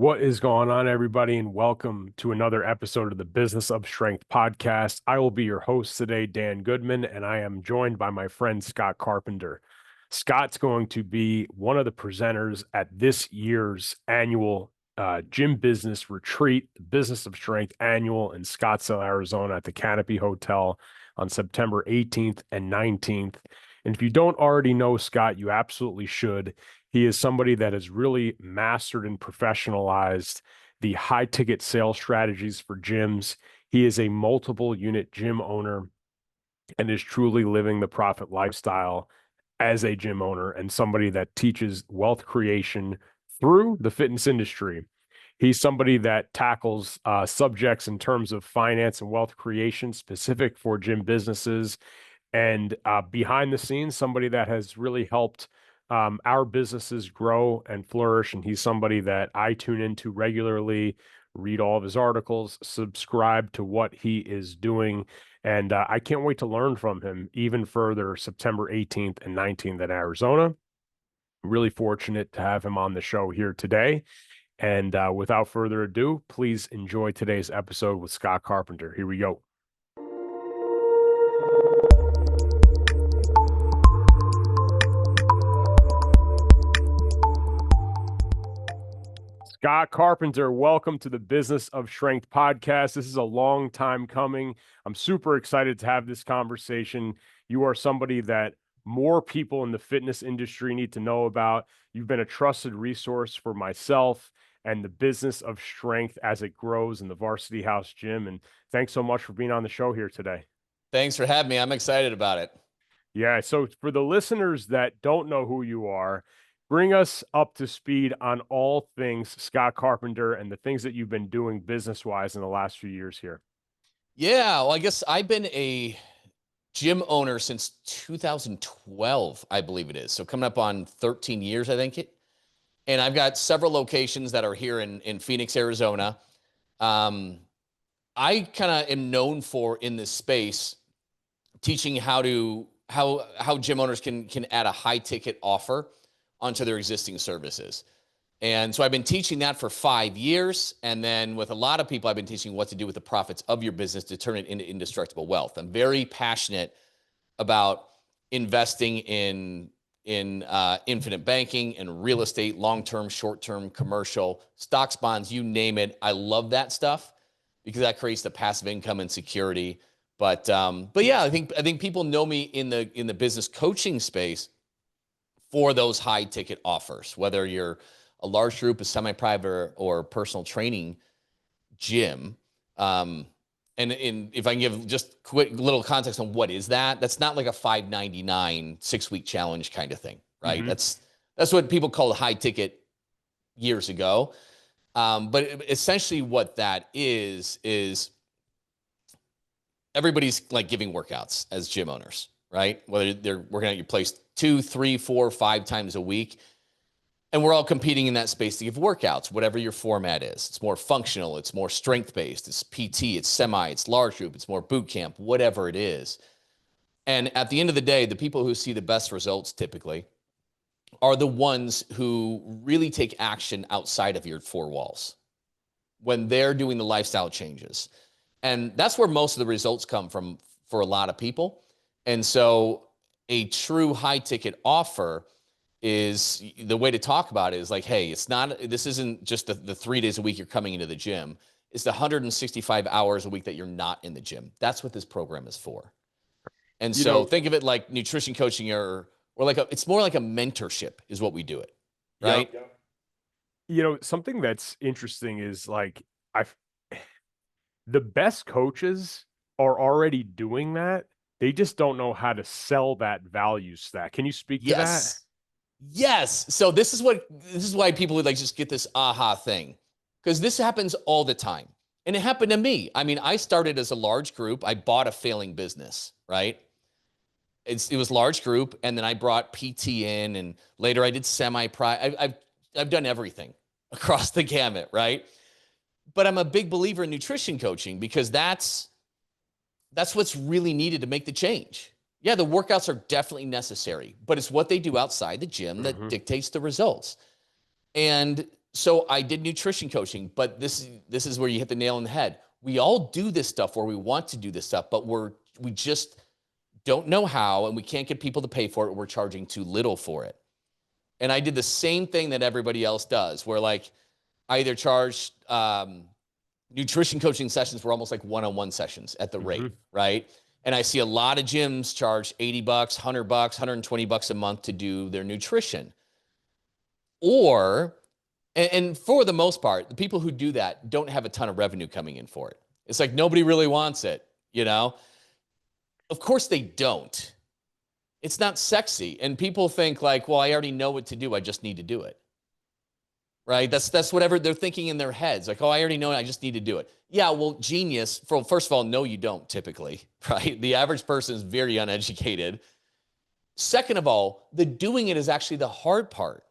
What is going on, everybody, and welcome to another episode of the Business of Strength podcast. I will be your host today, Dan Goodman, and I am joined by my friend Scott Carpenter. Scott's going to be one of the presenters at this year's annual gym business retreat, the Business of Strength annual in Scottsdale, Arizona at the Canopy Hotel on September 18th and 19th. And if you don't already know Scott, you absolutely should. He is somebody that has really mastered and professionalized the high ticket sales strategies for gyms. He is a multiple unit gym owner and is truly living the profit lifestyle as a gym owner and somebody that teaches wealth creation through the fitness industry. He's somebody that tackles subjects in terms of finance and wealth creation specific for gym businesses. And behind the scenes, somebody that has really helped our businesses grow and flourish. And he's somebody that I tune into regularly, read all of his articles, subscribe to what he is doing. And I can't wait to learn from him even further September 18th and 19th in Arizona. Really fortunate to have him on the show here today. And without further ado, please enjoy today's episode with Scott Carpenter. Here we go. Scott Carpenter, welcome to the Business of Strength podcast. This is a long time coming. I'm super excited to have this conversation. You are somebody that more people in the fitness industry need to know about. You've been a trusted resource for myself and the Business of Strength as it grows in the Varsity House Gym. And thanks so much for being on the show here today. Thanks for having me. I'm excited about it. Yeah. So for the listeners that don't know who you are, bring us up to speed on all things Scott Carpenter and the things that you've been doing business-wise in the last few years here. Yeah, well, I guess I've been a gym owner since 2012, I believe it is. So coming up on 13 years, I think. And I've got several locations that are here in Phoenix, Arizona. I kind of am known for in this space teaching how gym owners can add a high ticket offer onto their existing services. And so I've been teaching that for 5 years. And then with a lot of people, I've been teaching what to do with the profits of your business to turn it into indestructible wealth. I'm very passionate about investing in infinite banking and real estate, long-term, short-term, commercial, stocks, bonds, you name it. I love that stuff because that creates the passive income and security. But yeah, I think people know me in the business coaching space for those high ticket offers, whether you're a large group, a semi-private or personal training gym. And if I can give just quick little context on what is that's not like a $599 6-week challenge kind of thing, right? Mm-hmm. That's what people called high ticket years ago. But essentially what that is everybody's like giving workouts as gym owners, right? Whether they're working at your place 2, 3, 4, 5 times a week. And we're all competing in that space to give workouts, whatever your format is. It's more functional. It's more strength-based. It's PT. It's semi. It's large group. It's more boot camp, whatever it is. And at the end of the day, the people who see the best results typically are the ones who really take action outside of your 4 walls when they're doing the lifestyle changes. And that's where most of the results come from for a lot of people. And so a true high ticket offer is the way to talk about it is like, hey, this isn't just the 3 days a week you're coming into the gym. It's the 165 hours a week that you're not in the gym. That's what this program is for. And think of it like nutrition coaching or like it's more like a mentorship is what we do it. Right. Yep. Something that's interesting is like the best coaches are already doing that. They just don't know how to sell that value stack. Can you speak to that? Yes. So this is why people would like just get this aha thing, because this happens all the time. And it happened to me. I mean, I started as a large group. I bought a failing business, right? It was large group. And then I brought PT in, and later I did semi-private. I've done everything across the gamut, right? But I'm a big believer in nutrition coaching because that's what's really needed to make the change. Yeah, the workouts are definitely necessary, but it's what they do outside the gym that dictates the results. And So I did nutrition coaching, but this is where you hit the nail on the head. We all do this stuff where we want to do this stuff, but we just don't know how, and we can't get people to pay for it. We're charging too little for it. And I did the same thing that everybody else does, where like I either charge nutrition coaching sessions were almost like one-on-one sessions at the rate, right? And I see a lot of gyms charge $80, $100, $120 a month to do their nutrition. Or, and for the most part, the people who do that don't have a ton of revenue coming in for it. It's like nobody really wants it, you know? Of course they don't. It's not sexy. And people think like, well, I already know what to do. I just need to do it. Right? That's whatever they're thinking in their heads. Like, oh, I already know it. I just need to do it. Yeah, well, genius. First of all, no, you don't typically, right? The average person is very uneducated. Second of all, the doing it is actually the hard part.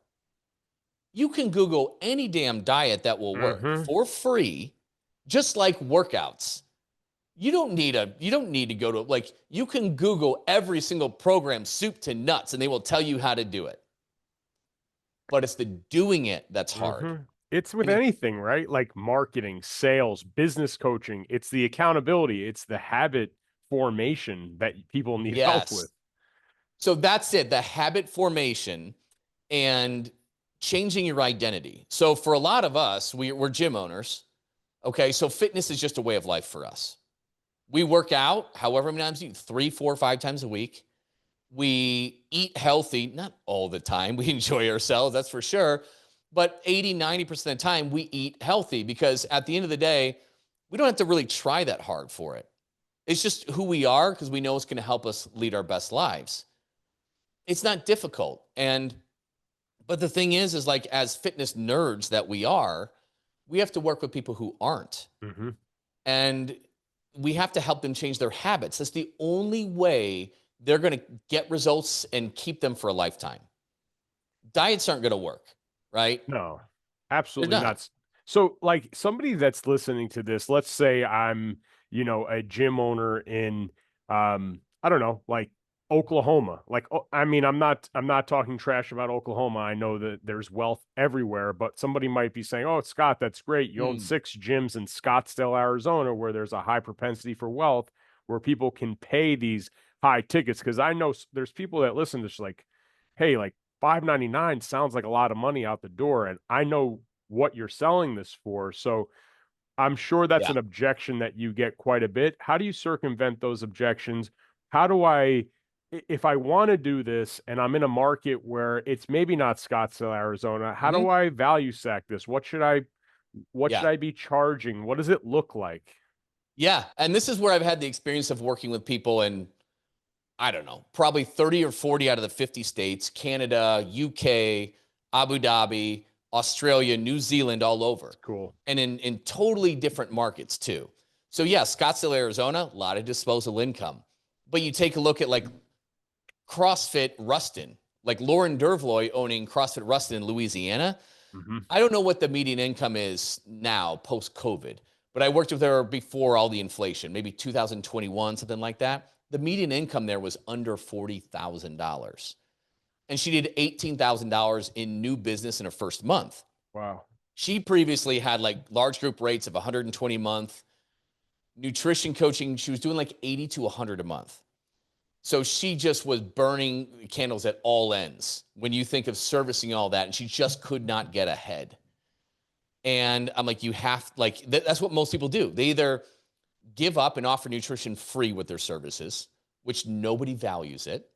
You can Google any damn diet that will work for free, just like workouts. You don't need to go to, like, you can Google every single program, soup to nuts, and they will tell you how to do it. But it's the doing it that's hard. It's with anything, right? Like marketing, sales, business coaching. It's the accountability. It's the habit formation that people need help with. So that's it, the habit formation and changing your identity. So for a lot of us, we're gym owners. Okay, so fitness is just a way of life for us. We work out however many times, 3, 4, 5 times a week. We eat healthy, not all the time. We enjoy ourselves, that's for sure. But 80, 90% of the time, we eat healthy because at the end of the day, we don't have to really try that hard for it. It's just who we are because we know it's going to help us lead our best lives. It's not difficult. But the thing is like as fitness nerds that we are, we have to work with people who aren't. And we have to help them change their habits. That's the only way they're going to get results and keep them for a lifetime. Diets aren't going to work, right? No, absolutely not. So like somebody that's listening to this, let's say I'm, a gym owner in, I don't know, like Oklahoma. Like, I mean, I'm not talking trash about Oklahoma. I know that there's wealth everywhere, but somebody might be saying, oh, Scott, that's great. You own 6 gyms in Scottsdale, Arizona, where there's a high propensity for wealth, where people can pay these high tickets. Cause I know there's people that listen to this like, hey, like $5.99 sounds like a lot of money out the door. And I know what you're selling this for. So I'm sure that's an objection that you get quite a bit. How do you circumvent those objections? How do if I want to do this and I'm in a market where it's maybe not Scottsdale, Arizona, how do I value stack this? What should I be charging? What does it look like? Yeah. And this is where I've had the experience of working with people in, I don't know, probably 30 or 40 out of the 50 states, Canada, UK, Abu Dhabi, Australia, New Zealand, all over. Cool. And in totally different markets too. So yeah, Scottsdale, Arizona, a lot of disposable income. But you take a look at like CrossFit Ruston, like Lauren Dervloy owning CrossFit Ruston in Louisiana. I don't know what the median income is now post-COVID, but I worked with her before all the inflation, maybe 2021, something like that. The median income there was under $40,000. And she did $18,000 in new business in her first month. Wow. She previously had like large group rates of 120 a month. Nutrition coaching, she was doing like 80 to 100 a month. So she just was burning candles at all ends when you think of servicing all that, and she just could not get ahead. And I'm like, that's what most people do. They either give up and offer nutrition free with their services, which nobody values it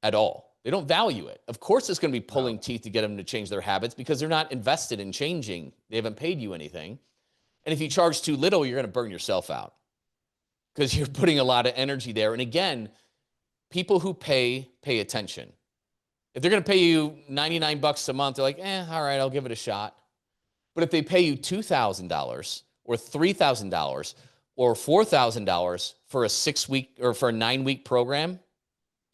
at all. They don't value it. Of course, it's going to be pulling teeth to get them to change their habits because they're not invested in changing. They haven't paid you anything. And if you charge too little, you're going to burn yourself out because you're putting a lot of energy there. And again, people who pay attention. If they're going to pay you $99 a month, they're like, all right, I'll give it a shot. But if they pay you $2,000 or $3,000 or $4,000 for a 6-week or for a 9-week program,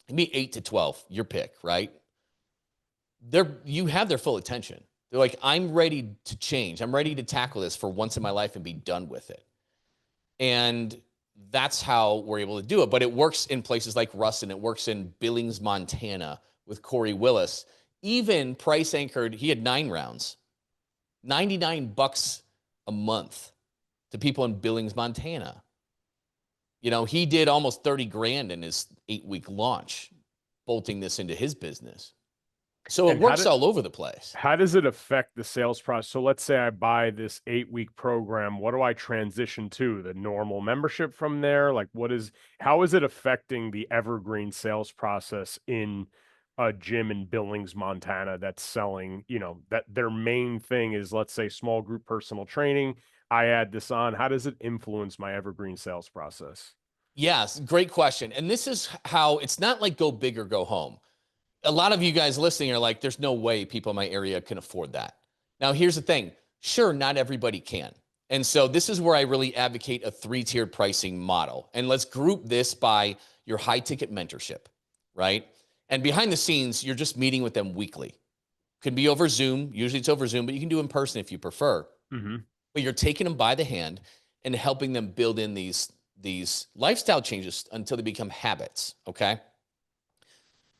maybe 8 to 12, your pick, right? You have their full attention. They're like, I'm ready to change. I'm ready to tackle this for once in my life and be done with it. And that's how we're able to do it. But it works in places like Ruston. It works in Billings, Montana with Corey Willis. Even price anchored, he had 9 rounds. $99 a month to people in Billings, Montana. You know, he did almost 30 grand in his 8-week launch, bolting this into his business. So it And works all over the place. how does it affect the sales process? So let's say I buy this 8-week program. What do I transition to? The normal membership from there? Like how is it affecting the evergreen sales process in a gym in Billings, Montana that's selling, that their main thing is, let's say, small group personal training. I add this on. How does it influence my evergreen sales process? Yes, great question. And this is how it's not like go big or go home. A lot of you guys listening are like, there's no way people in my area can afford that. Now, here's the thing. Sure, not everybody can. And so this is where I really advocate a 3-tiered pricing model. And let's group this by your high ticket mentorship, right? And behind the scenes, you're just meeting with them weekly. Could be over Zoom. Usually it's over Zoom, but you can do in person if you prefer. Mm-hmm. But you're taking them by the hand and helping them build in these lifestyle changes until they become habits, okay?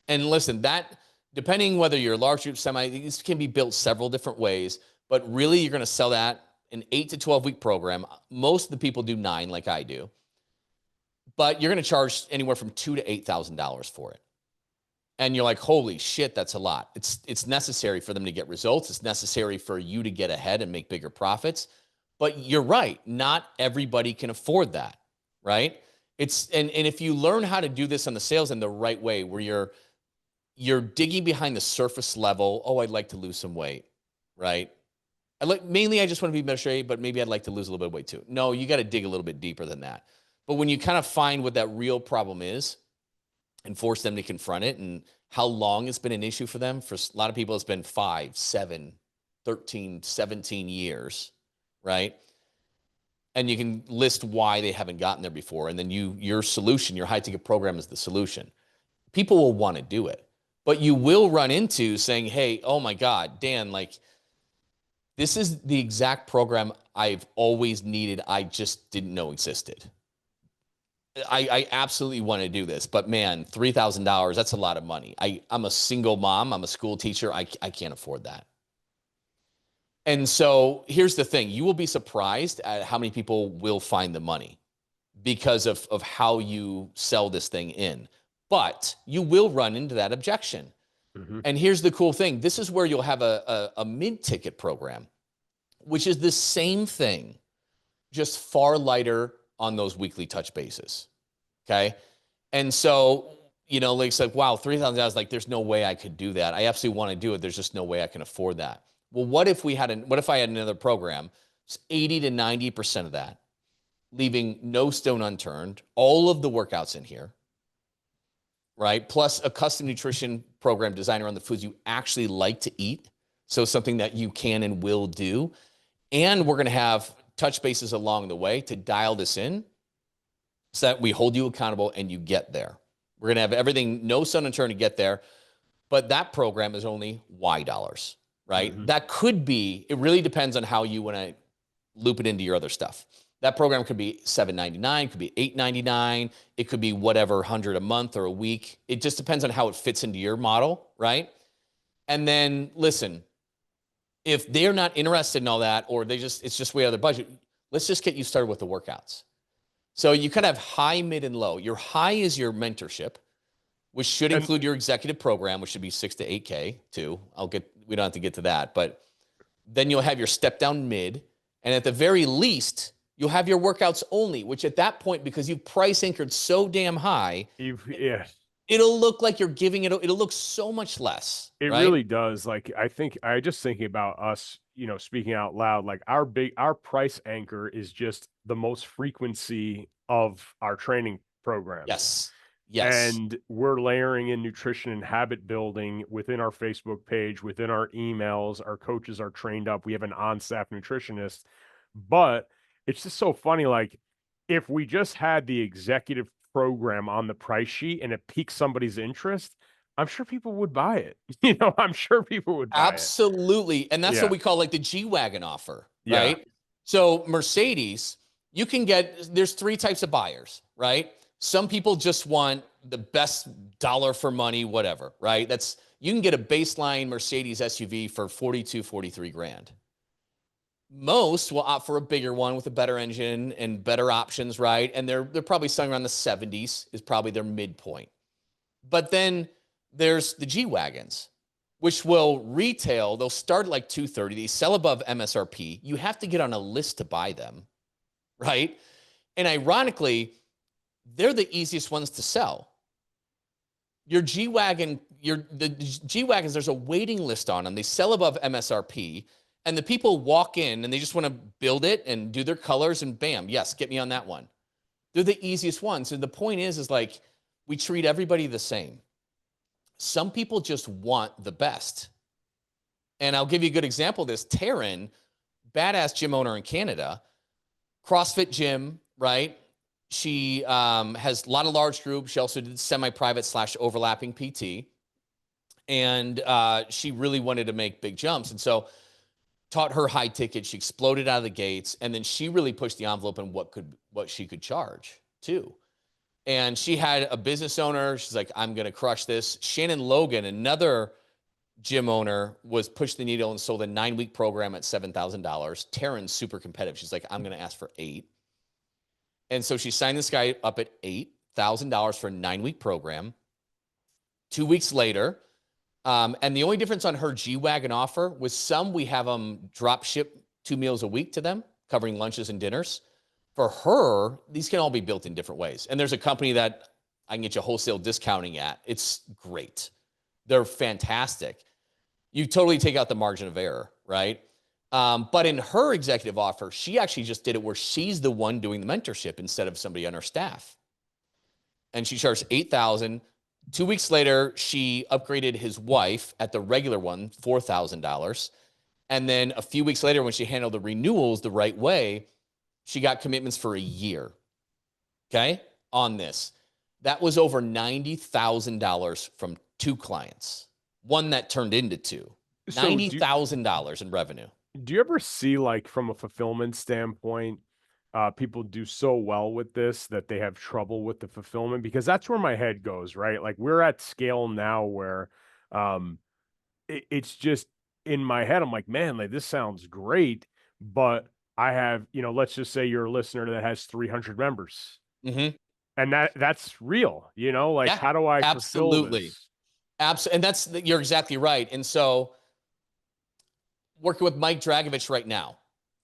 And listen, that, depending whether you're a large group, semi, these can be built several different ways, but really you're going to sell that an 8 to 12 week program. Most of the people do 9 like I do, but you're going to charge anywhere from $2,000 to $8,000 for it. And you're like, holy shit, that's a lot. It's necessary for them to get results. It's necessary for you to get ahead and make bigger profits. But you're right. Not everybody can afford that, right? And if you learn how to do this on the sales in the right way, where you're digging behind the surface level. Oh, I'd like to lose some weight, right? Mainly I just want to be better shape, but maybe I'd like to lose a little bit of weight too. No, you got to dig a little bit deeper than that. But when you kind of find what that real problem is and force them to confront it, and how long it's been an issue for them, for a lot of people, it's been 5, 7, 13, 17 years, right? And you can list why they haven't gotten there before. And then your solution, your high ticket program is the solution. People will want to do it. But you will run into saying, hey, oh my God, Dan, like, this is the exact program I've always needed. I just didn't know existed. I absolutely want to do this, but man, $3,000, that's a lot of money. I'm a single mom. I'm a school teacher. I can't afford that. And so here's the thing. You will be surprised at how many people will find the money because of how you sell this thing in. But you will run into that objection. Mm-hmm. And here's the cool thing. This is where you'll have a mid-ticket program, which is the same thing, just far lighter on those weekly touch bases. Okay. And so, like it's like, wow, $3,000, like there's no way I could do that. I absolutely want to do it. There's just no way I can afford that. Well, what if I had another program? It's 80 to 90% of that, leaving no stone unturned, all of the workouts in here, right? Plus a custom nutrition program designed around the foods you actually like to eat. So something that you can and will do. And we're going to have touch bases along the way to dial this in so that we hold you accountable and you get there. We're going to have everything, no stone unturned to get there. But that program is only Y dollars, right? Mm-hmm. That could be, it really depends on how you want to loop it into your other stuff. That program could be $7.99, could be $8.99. It could be whatever, 100 a month or a week. It just depends on how it fits into your model, right? And then listen, if they're not interested in all that, or it's just way out of their budget, let's just get you started with the workouts. So you kind of have high, mid, and low. Your high is your mentorship, which should include your executive program, which should be 6 to 8K too. We don't have to get to that, but then you'll have your step down mid, and at the very least, you'll have your workouts only, which at that point, because you've price anchored so damn high, it'll look like you're giving it'll look so much less. It right? really does. Like, I just thinking about us, speaking out loud, like our price anchor is just the most frequency of our training programs. Yes. And we're layering in nutrition and habit building within our Facebook page, within our emails. Our coaches are trained up. We have an on-staff nutritionist. But it's just so funny. Like, if we just had the executive program on the price sheet and it piques somebody's interest, I'm sure people would buy it. I'm sure people would buy Absolutely. And that's what we call like the G-Wagon offer, right? So Mercedes, there's 3 types of buyers, right? Some people just want the best dollar for money, whatever, right? You can get a baseline Mercedes SUV for 42, 43 grand. Most will opt for a bigger one with a better engine and better options, right? And they're probably somewhere around the 70s is probably their midpoint. But then there's the G Wagons, which will retail. They'll start at like 230. They sell above MSRP. You have to get on a list to buy them, right? And ironically, they're the easiest ones to sell. Your G Wagon, the G Wagons, there's a waiting list on them. They sell above MSRP, and the people walk in and they just want to build it and do their colors, and bam, yes, get me on that one. They're the easiest ones. And the point is like, we treat everybody the same. Some people just want the best. And I'll give you a good example of this. Taryn, badass gym owner in Canada, CrossFit gym, right? She has a lot of large groups. She also did semi-private / overlapping PT. And she really wanted to make big jumps. And so taught her high ticket. She exploded out of the gates. And then she really pushed the envelope on what she could charge too. And she had a business owner. She's like, I'm going to crush this. Shannon Logan, another gym owner, was pushed the needle and sold a 9-week program at $7,000. Taryn's super competitive. She's like, I'm going to ask for $8,000. And so she signed this guy up at $8,000 for a 9-week program. 2 weeks later, and the only difference on her G-Wagon offer was some we have them drop ship 2 meals a week to them, covering lunches and dinners. For her, these can all be built in different ways. And there's a company that I can get you wholesale discounting at. It's great. They're fantastic. You totally take out the margin of error, right? But in her executive offer, she actually just did it where she's the one doing the mentorship instead of somebody on her staff. And she charged $8,000. 2 weeks later, she upgraded his wife at the regular one, $4,000. And then a few weeks later, when she handled the renewals the right way, she got commitments for a year, okay, on this. That was over $90,000 from 2 clients, one that turned into 2. So $90,000 in revenue. Do you ever see, like, from a fulfillment standpoint, people do so well with this that they have trouble with the fulfillment? Because that's where my head goes, right? Like, we're at scale now where it's just in my head, I'm like, man, like, this sounds great, but I have, let's just say you're a listener that has 300 members. Mm-hmm. And that's real, like, yeah, how do I absolutely. fulfill this? Absolutely. And you're exactly right. And so working with Mike Dragovich right now.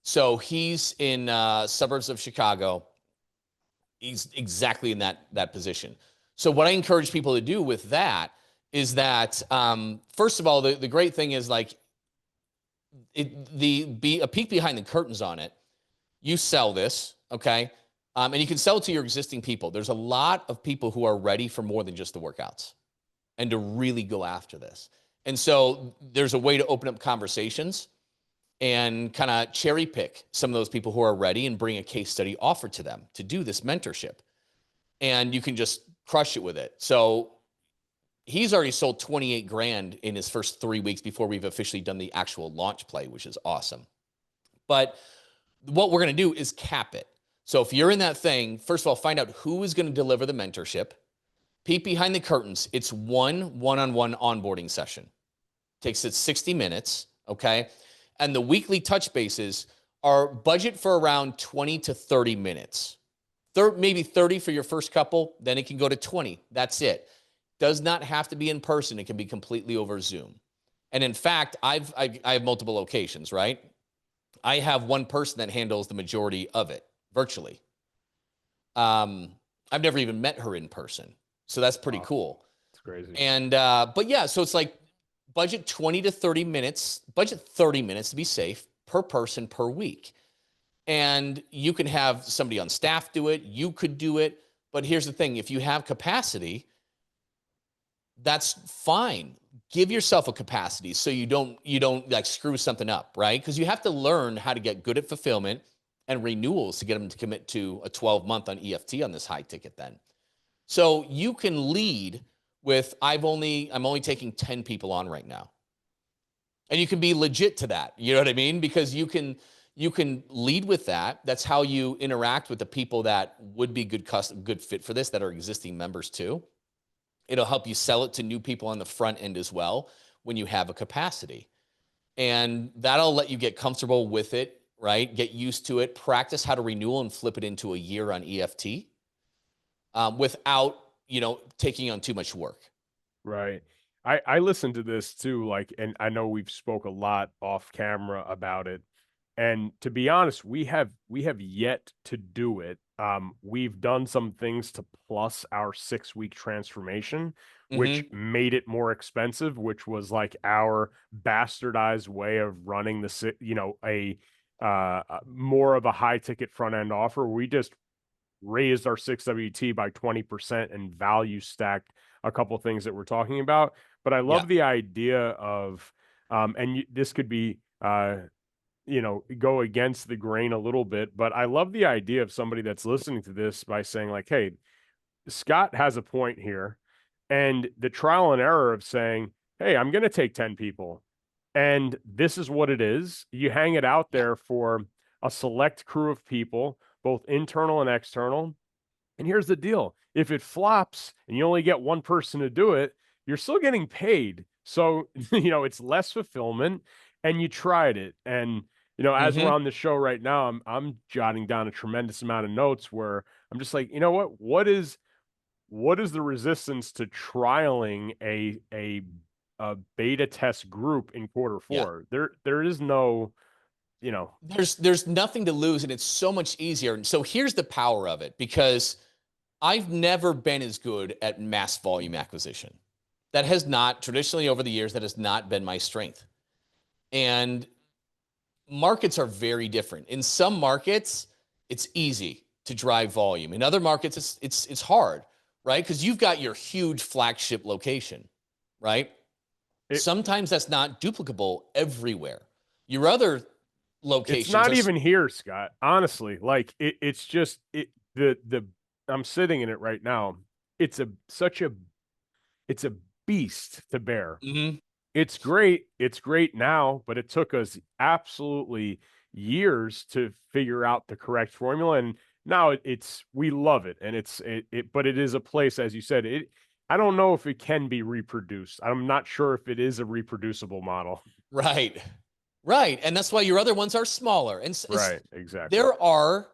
So he's in suburbs of Chicago. He's exactly in that position. So what I encourage people to do with that is that, first of all, the great thing is like, be a peek behind the curtains on it. You sell this, okay? And you can sell it to your existing people. There's a lot of people who are ready for more than just the workouts and to really go after this. And so there's a way to open up conversations and kind of cherry pick some of those people who are ready and bring a case study offer to them to do this mentorship. And you can just crush it with it. So he's already sold 28 grand in his first 3 weeks before we've officially done the actual launch play, which is awesome. But what we're going to do is cap it. So if you're in that thing, first of all, find out who is going to deliver the mentorship. Peek behind the curtains. It's one-on-one onboarding session. Takes it 60 minutes, okay? And the weekly touch bases are budget for around 20 to 30 minutes. Maybe 30 for your first couple, then it can go to 20. That's it. Does not have to be in person. It can be completely over Zoom. And in fact, I have multiple locations, right? I have one person that handles the majority of it virtually. I've never even met her in person. So that's pretty cool. It's crazy. And, but yeah, so it's like budget 20 to 30 minutes, budget 30 minutes to be safe per person per week. And you can have somebody on staff do it. You could do it. But here's the thing. If you have capacity, that's fine. Give yourself a capacity so you don't like screw something up, right? Because you have to learn how to get good at fulfillment and renewals to get them to commit to a 12-month on EFT on this high ticket then. So you can lead with, I'm only taking 10 people on right now. And you can be legit to that. You know what I mean? Because you can lead with that. That's how you interact with the people that would be good fit for this, that are existing members too. It'll help you sell it to new people on the front end as well when you have a capacity. And that'll let you get comfortable with it right? Get used to it, practice how to renewal and flip it into a year on EFT without, taking on too much work. Right. I listened to this too, like, and I know we've spoke a lot off camera about it. And to be honest, we have yet to do it. We've done some things to plus our 6-week transformation, which Hmm. made it more expensive, which was like our bastardized way of running more of a high ticket front end offer. We just raised our 6WT by 20% and value stacked a couple things that we're talking about. But I Yeah. love the idea of, this could be, go against the grain a little bit, but I love the idea of somebody that's listening to this by saying, like, hey, Scott has a point here. And the trial and error of saying, hey, I'm going to take 10 people and this is what it is. You hang it out Yeah. there for a select crew of people, both internal and external. And here's the deal. If it flops and you only get one person to do it, you're still getting paid. So, it's less fulfillment and you tried it. And, as we're Hmm. on the show right now, I'm jotting down a tremendous amount of notes where I'm just like, you know what is the resistance to trialing a beta test group in quarter Yeah. four? There is no, you know, There's nothing to lose, and it's so much easier. And so here's the power of it, because I've never been as good at mass volume acquisition. That has not traditionally over the years, that has not been my strength. And markets are very different. In some markets, it's easy to drive volume. In other markets, it's hard, right? Because you've got your huge flagship location, right? it, Sometimes that's not duplicable everywhere. Your other it's locations not are even here, Scott. Honestly, like it's just the I'm sitting in it right now. It's a such a it's a beast to bear. Mhm. It's great. It's great now, but it took us absolutely years to figure out the correct formula. And now it's we love it. And but it is a place, as you said, I don't know if it can be reproduced. I'm not sure if it is a reproducible model. Right. Right. And that's why your other ones are smaller. And Right, exactly. there are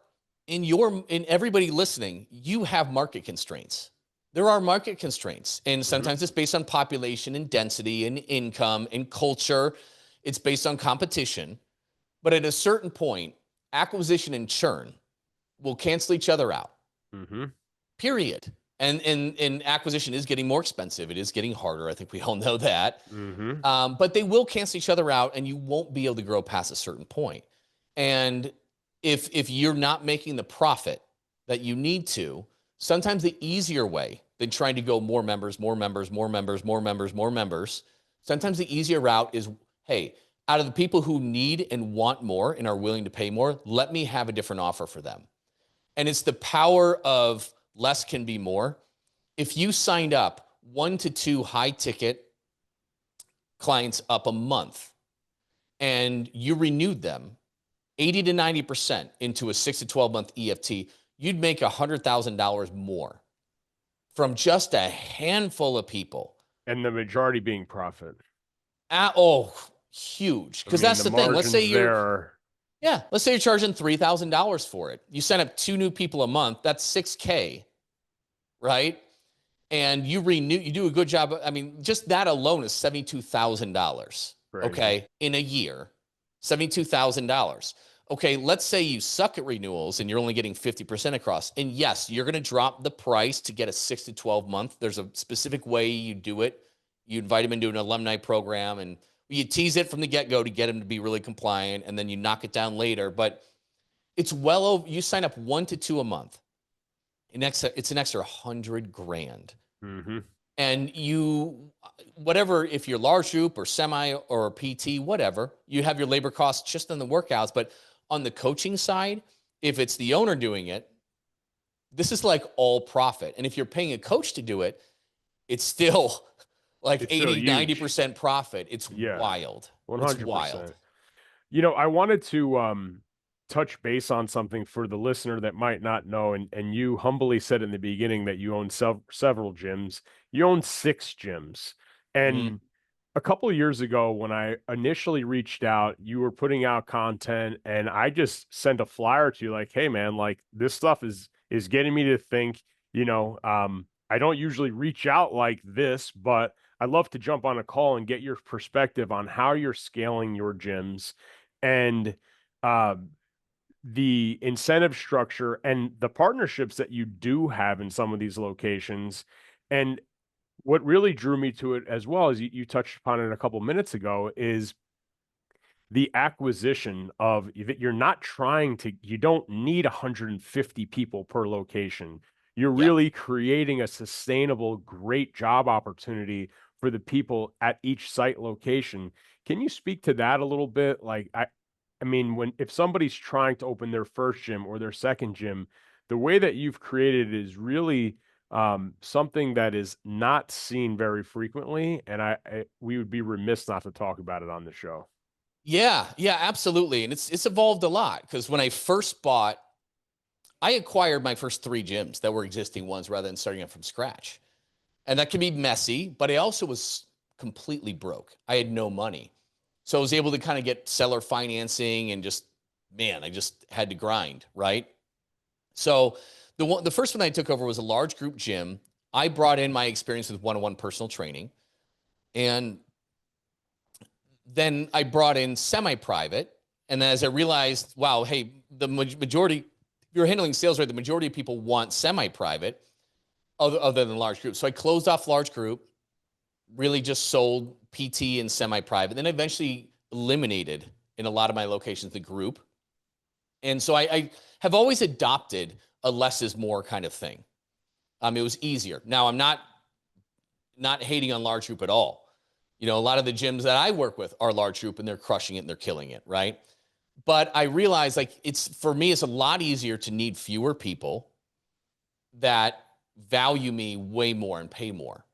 in everybody listening, you have market constraints. There are market constraints. And Hmm. sometimes it's based on population and density and income and culture. It's based on competition. But at a certain point, acquisition and churn will cancel each other out. Hmm. Period. And acquisition is getting more expensive. It is getting harder. I think we all know that. Hmm. But they will cancel each other out, and you won't be able to grow past a certain point. And if you're not making the profit that you need to, sometimes the easier way than trying to go more members, more members, more members, more members, more members, sometimes the easier route is, hey, out of the people who need and want more and are willing to pay more, let me have a different offer for them. And it's the power of less can be more. If you signed up 1 to 2 high ticket clients up a month and you renewed them 80 to 90% into a 6 to 12 month EFT, you'd make $100,000 more from just a handful of people. And the majority being profit. Oh, huge. I Because mean, that's the the thing. margins there are, Yeah, let's say you're charging $3,000 for it. You sign up 2 new people a month, that's 6K, right? And you do a good job. I mean, just that alone is $72,000. crazy. Okay, in a year, $72,000. Okay, let's say you suck at renewals and you're only getting 50% across. And yes, you're going to drop the price to get a 6 to 12 month. There's a specific way you do it. You invite them into an alumni program and you tease it from the get go to get them to be really compliant, and then you knock it down later. But it's well over. You sign up 1 to 2 a month. It's an extra 100 grand. Hmm. And you, whatever, if you're large group or semi or PT, whatever, you have your labor costs just on the workouts. But on the coaching side, if it's the owner doing it, this is like all profit. And if you're paying a coach to do it, it's still like It's still 80, huge. 90% profit. It's Yeah, wild. It's wild. 100%. I wanted to touch base on something for the listener that might not know, and you humbly said in the beginning that you own several gyms. You own 6 gyms, Mhm. and A couple of years ago, when I initially reached out, you were putting out content, and I just sent a flyer to you, like, "Hey, man, like this stuff is getting me to think." I don't usually reach out like this, but I'd love to jump on a call and get your perspective on how you're scaling your gyms and uh, the incentive structure and the partnerships that you do have in some of these locations. And what really drew me to it as well, as you touched upon it a couple minutes ago, is the acquisition of that. You don't need 150 people per location. You're Yeah. really creating a sustainable, great job opportunity for the people at each site location. Can you speak to that a little bit? I mean, if somebody's trying to open their first gym or their second gym, the way that you've created it is really something that is not seen very frequently, and we would be remiss not to talk about it on the show. Yeah, yeah, absolutely. And it's evolved a lot because when I first bought, I acquired my first three gyms that were existing ones rather than starting up from scratch. And that can be messy, but I also was completely broke. I had no money. So I was able to kind of get seller financing and just, man, I just had to grind, right? So the first one I took over was a large group gym. I brought in my experience with one-on-one personal training, and then I brought in semi-private. And then as I realized, wow, hey, the majority, if you're handling sales right, the majority of people want semi-private other than large group. So I closed off large group, really just sold PT and semi-private. Then eventually eliminated in a lot of my locations the group. And so I have always adopted a less is more kind of thing. It was easier. Now I'm not hating on large group at all. You know, a lot of the gyms that I work with are large group and they're crushing it and they're killing it, right? But I realize like for me, it's a lot easier to need fewer people that value me way more and pay more.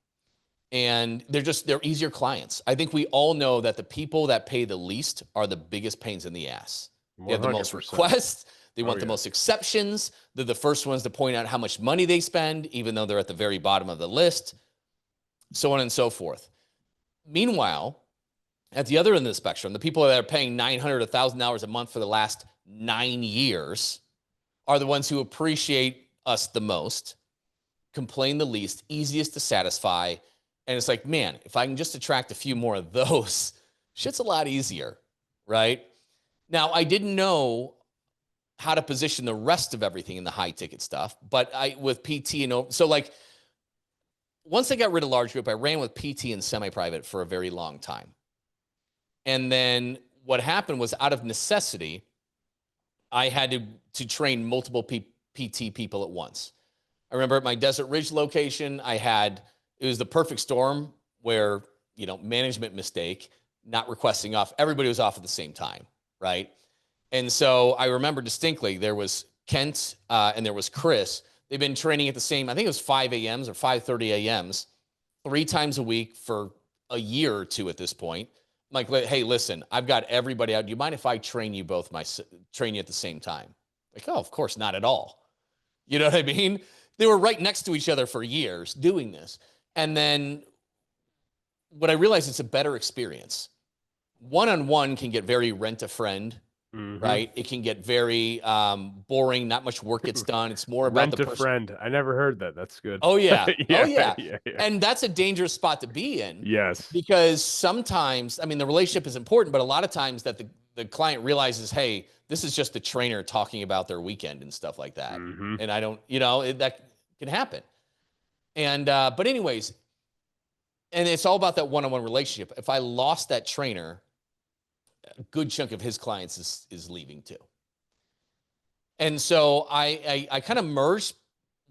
And they're easier clients. I think we all know that the people that pay the least are the biggest pains in the ass. They have the most 100%. requests. They Oh want the yeah. most exceptions. They're the first ones to point out how much money they spend, even though they're at the very bottom of the list, so on and so forth. Meanwhile, at the other end of the spectrum, the people that are paying $900, $1,000 a month for the last 9 years are the ones who appreciate us the most, complain the least, easiest to satisfy. And it's like, man, if I can just attract a few more of those, shit's a lot easier, right? Now, I didn't know how to position the rest of everything in the high ticket stuff, but with PT so like once I got rid of large group, I ran with PT and semi-private for a very long time. And then what happened was out of necessity, I had to train multiple PT people at once. I remember at my Desert Ridge location, it was the perfect storm where, management mistake, not requesting off. Everybody was off at the same time, right? And so I remember distinctly there was Kent and there was Chris. They've been training at the same, I think it was 5 a.m.s or 5:30 a.m.s, 3 times a week for a year or two at this point. I'm like, hey, listen, I've got everybody out. Do you mind if I train you at the same time? Like, oh, of course, not at all. You know what I mean? They were right next to each other for years doing this. And then what I realized, it's a better experience. One-on-one can get very rent-a-friend, Mm-hmm. right? It can get very boring. Not much work gets done. It's more about the Rent a person. friend. I never heard that. That's good. Oh, yeah. Oh, Yeah, yeah. yeah, yeah. And that's a dangerous spot to be in Yes. because sometimes, I mean, the relationship is important, but a lot of times that the client realizes, hey, this is just the trainer talking about their weekend and stuff like that. Mm-hmm. And I don't, that can happen. And, but anyways, and it's all about that one-on-one relationship. If I lost that trainer, a good chunk of his clients is leaving too. And so I kind of merged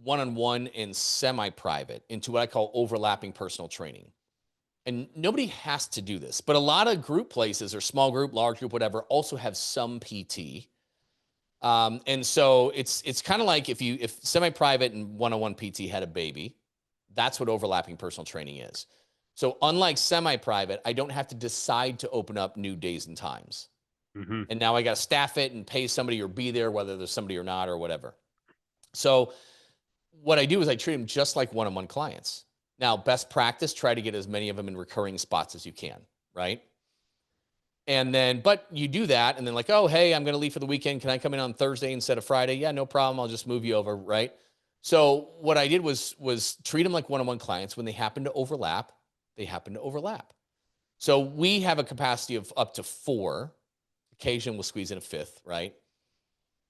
one-on-one and semi-private into what I call overlapping personal training. And nobody has to do this, but a lot of group places or small group, large group, whatever, also have some PT. And so it's kind of like if semi-private and one-on-one PT had a baby, that's what overlapping personal training is. So unlike semi-private, I don't have to decide to open up new days and times. Mm-hmm. And now I got to staff it and pay somebody or be there, whether there's somebody or not or whatever. So what I do is I treat them just like one-on-one clients. Now, best practice, try to get as many of them in recurring spots as you can, right? And then, but you do that, and then like, oh, hey, I'm going to leave for the weekend. Can I come in on Thursday instead of Friday? Yeah, no problem. I'll just move you over, right? So what I did was treat them like one-on-one clients. When they happen to overlap, they happen to overlap. So we have a capacity of up to 4. Occasion we'll squeeze in a 5th, right?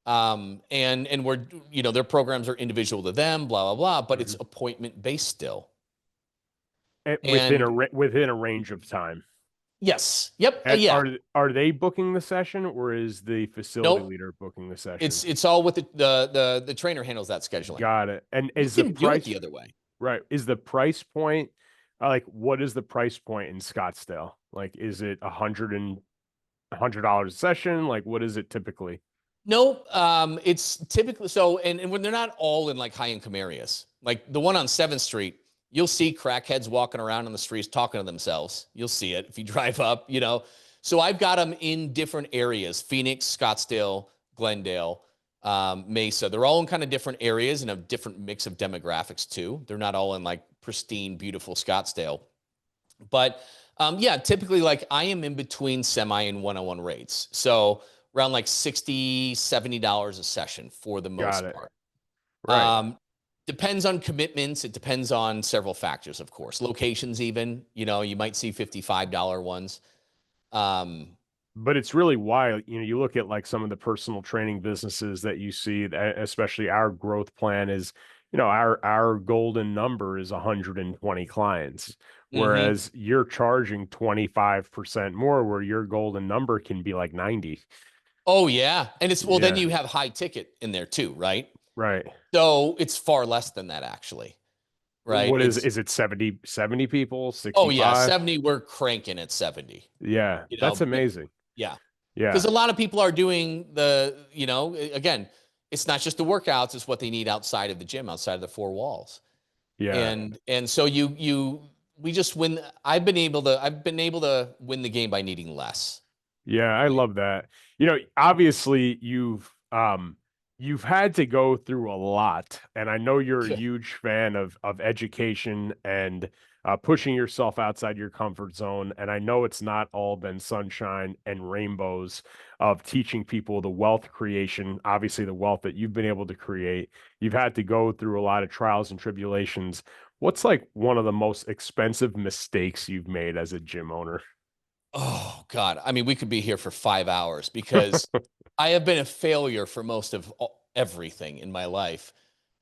And we're, their programs are individual to them, blah blah blah, but it's Mhm. appointment based still. Within And within a range of time. yes, yep, And yeah. are they booking the session, or is the facility Nope. leader booking the session? It's all with the trainer handles that scheduling. Got it. And You is the can do it price the other way. right? Is the price point like what is the price point in Scottsdale? Like, is it $100 a session? Like, what is it typically? No, it's typically so, and when they're not all in like high income areas, like the one on 7th Street, you'll see crackheads walking around on the streets talking to themselves. You'll see it if you drive up. So I've got them in different areas: Phoenix, Scottsdale, Glendale, Mesa. They're all in kind of different areas and a different mix of demographics too. They're not all in like pristine, beautiful Scottsdale. But yeah, typically like I am in between semi and one-on-one rates. So around like $60-$70 a session for the Got most it. part. Right. Um, Depends on commitments. It depends on several factors, of course. Locations even, you might see $55 ones. Um, But it's really why, you look at like some of the personal training businesses that you see, especially our growth plan is, our golden number is 120 clients, mhm. whereas you're charging 25% more, where your golden number can be like 90. Oh yeah. And well, then Yeah. you have high ticket in there too, right? Right. So it's far less than that actually, right? What It's, is it 70 people, oh yeah, 65? 70, we're cranking at 70, Yeah, you that's know, amazing. yeah. Because Yeah. a lot of people are doing again, it's not just the workouts, it's what they need outside of the gym, outside of the 4 walls. Yeah. And so we just win. I've been able to win the game by needing less. Yeah, I Right? love that. Obviously you've had to go through a lot, and I know you're a huge fan of education and pushing yourself outside your comfort zone. And I know it's not all been sunshine and rainbows of teaching people the wealth creation, obviously the wealth that you've been able to create. You've had to go through a lot of trials and tribulations. What's like one of the most expensive mistakes you've made as a gym owner? Oh God. I mean, we could be here for 5 hours because I have been a failure for most of everything in my life.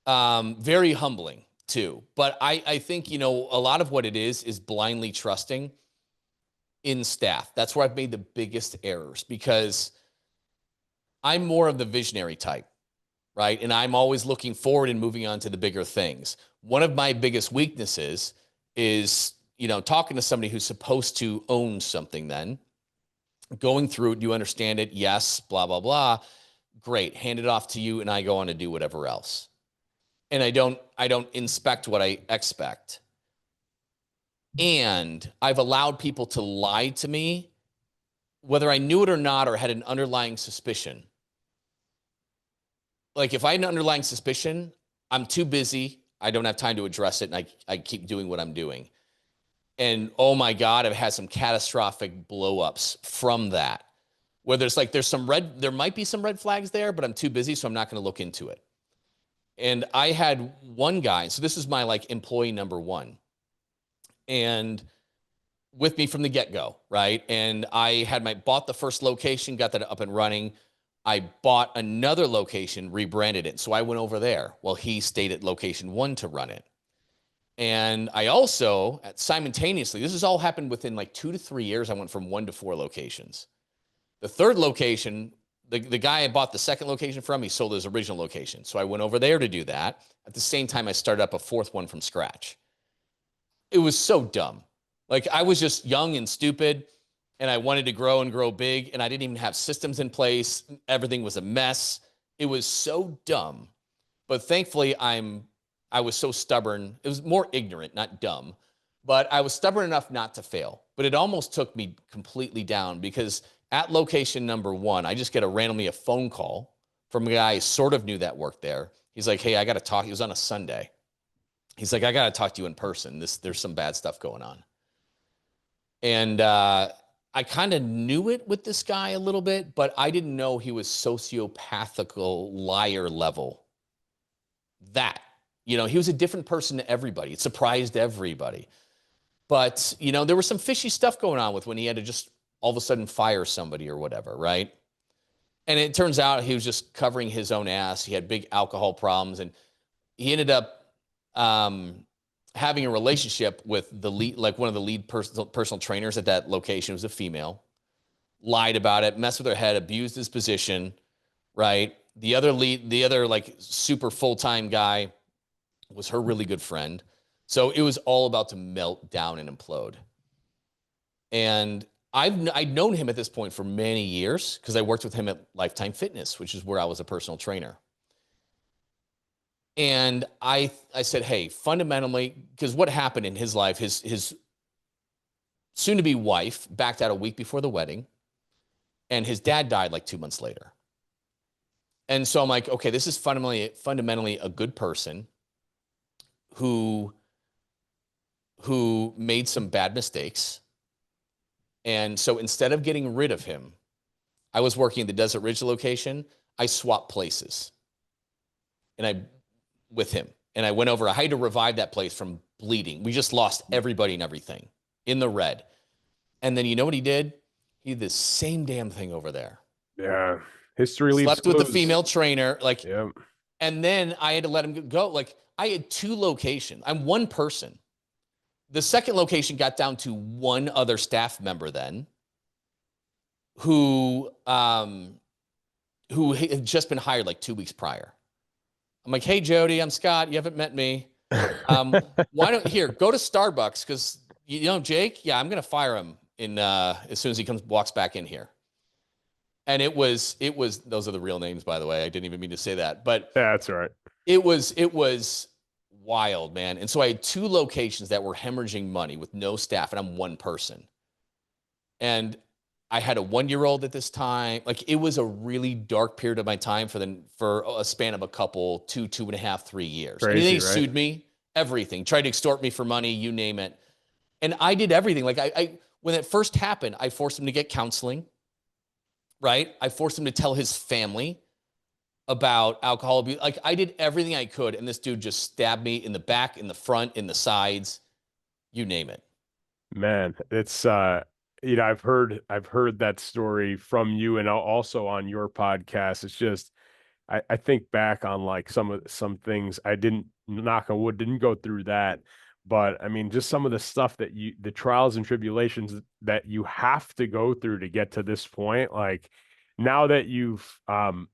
Very humbling too. But I think, a lot of what it is blindly trusting in staff. That's where I've made the biggest errors because I'm more of the visionary type, right? And I'm always looking forward and moving on to the bigger things. One of my biggest weaknesses is, talking to somebody who's supposed to own something, then going through it, you understand it, yes, blah, blah, blah. Great, hand it off to you, and I go on to do whatever else. And I don't inspect what I expect. And I've allowed people to lie to me, whether I knew it or not, or had an underlying suspicion. Like if I had an underlying suspicion, I'm too busy. I don't have time to address it. And I keep doing what I'm doing. And oh my God, I've had some catastrophic blowups from that. Where there might be some red flags there, but I'm too busy, so I'm not going to look into it. And I had one guy, so this is my like employee number one, and with me from the get-go, right? And I had bought the first location, got that up and running. I bought another location, rebranded it. So I went over there while he stayed at location 1 to run it. And I also, simultaneously, this has all happened within like 2 to 3 years. I went from 1 to 4 locations. The third location, the guy I bought the second location from, he sold his original location. So I went over there to do that. At the same time, I started up a fourth one from scratch. It was so dumb. Like I was just young and stupid, and I wanted to grow and grow big, and I didn't even have systems in place. Everything was a mess. It was so dumb. But thankfully, I was so stubborn. It was more ignorant, not dumb, but I was stubborn enough not to fail. But it almost took me completely down because at location number 1, I just get randomly a phone call from a guy who sort of knew that worked there. He's like, "Hey, I got to talk." It was on a Sunday. He's like, I got to talk to you in person. There's some bad stuff going on. And I kind of knew it with this guy a little bit, but I didn't know he was sociopathical liar level. That, he was a different person to everybody. It surprised everybody. But, there was some fishy stuff going on with when he had to just all of a sudden fire somebody or whatever, right? And it turns out he was just covering his own ass. He had big alcohol problems, and he ended up having a relationship with the lead, like one of the lead personal trainers at that location. It was a female. Lied about it, messed with her head, abused his position, right? The other like super full-time guy was her really good friend. So it was all about to melt down and implode. And I'd known him at this point for many years because I worked with him at Lifetime Fitness, which is where I was a personal trainer. And I said, hey, fundamentally, because what happened in his life, his soon-to-be wife backed out a week before the wedding, and his dad died like 2 months later. And so I'm like, okay, this is fundamentally a good person who made some bad mistakes. And so instead of getting rid of him, I was working at the Desert Ridge location. I swapped places with him. And I went over, I had to revive that place from bleeding. We just lost everybody and everything in the red. And then you know what he did? He did the same damn thing over there. Yeah. History leaves Slept with the clues. female trainer. Yeah. And then I had to let him go. Like, I had 2 locations. I'm one person. The second location got down to one other staff member then who had just been hired like 2 weeks prior. I'm like, hey, Jody, I'm Scott. You haven't met me. Why don't go to Starbucks? Because, Jake, yeah, I'm going to fire him as soon as he walks back in here. And it was, those are the real names, by the way. I didn't even mean to say that, but yeah, that's all right. It was wild, man. And so I had 2 locations that were hemorrhaging money with no staff, and I'm one person. And I had a 1-year-old at this time. Like, it was a really dark period of my time for a span of a couple, 2.5, 3 years. Crazy, and then he right? sued me, everything, tried to extort me for money, you name it. And I did everything. Like, I when it first happened, I forced him to get counseling, right? I forced him to tell his family about alcohol abuse. Like, I did everything I could, and this dude just stabbed me in the back, in the front, in the sides, you name it. Man, it's I've heard that story from you and also on your podcast. It's just I think back on like some things I didn't, knock on wood, didn't go through that. But I mean, just some of the stuff the trials and tribulations that you have to go through to get to this point, like now that you've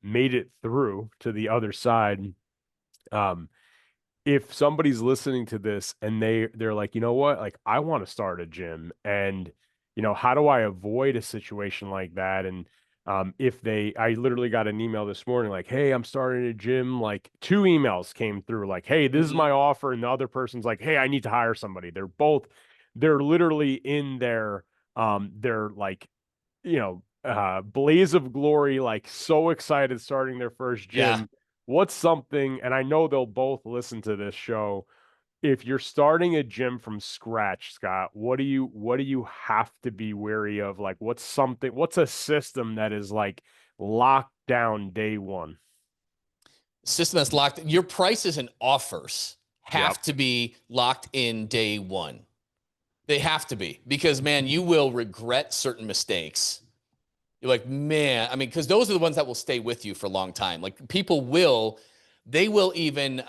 made it through to the other side, if somebody's listening to this and they're like, you know what, like I want to start a gym, and how do I avoid a situation like that? And I literally got an email this morning like, hey, I'm starting a gym. Like 2 emails came through like, hey, this is my offer, and the other person's like, hey, I need to hire somebody. They're literally in their like, blaze of glory, like so excited starting their first gym. Yeah. What's something, and I know they'll both listen to this show, if you're starting a gym from scratch, Scott, what do you have to be wary of? Like, what's a system that is like locked down day one? System that's locked. Your prices and offers have Yep. to be locked in day one. They have to be, because, man, you will regret certain mistakes. You're like, man, I mean, because those are the ones that will stay with you for a long time. Like, they will even,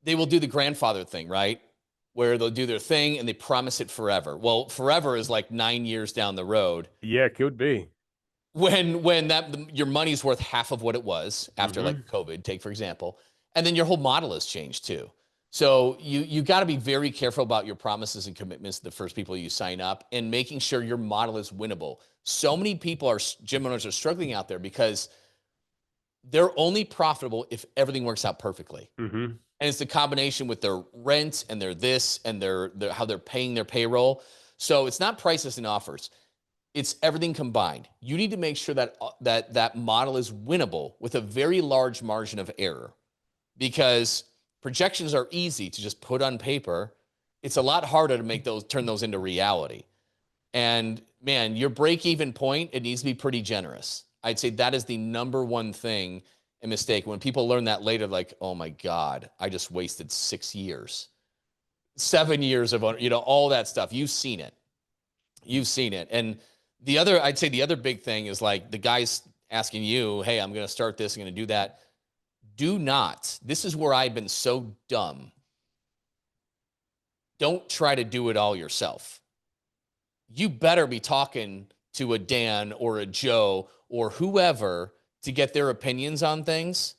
they will do the grandfather thing, right? Where they'll do their thing and they promise it forever. Well, forever is like 9 years down the road. Yeah, it could be. When your money's worth half of what it was after Mm-hmm. like COVID, take for example, and then your whole model has changed too. So you got to be very careful about your promises and commitments to the first people you sign up, and making sure your model is winnable. So many gym owners are struggling out there because they're only profitable if everything works out perfectly. Mm-hmm. And it's the combination with their rent and their this and their how they're paying their payroll. So it's not prices and offers. It's everything combined. You need to make sure that model is winnable with a very large margin of error, because Projections are easy to just put on paper. It's a lot harder to turn those into reality. And man, your break even point, it needs to be pretty generous. I'd say that is the number one thing and mistake. When people learn that later, like, oh my God, I just wasted 6 years, 7 years of, all that stuff. You've seen it. You've seen it. And I'd say the other big thing is like the guys asking you, hey, I'm going to start this, I'm going to do that. Do not, this is where I've been so dumb. Don't try to do it all yourself. You better be talking to a Dan or a Joe or whoever to get their opinions on things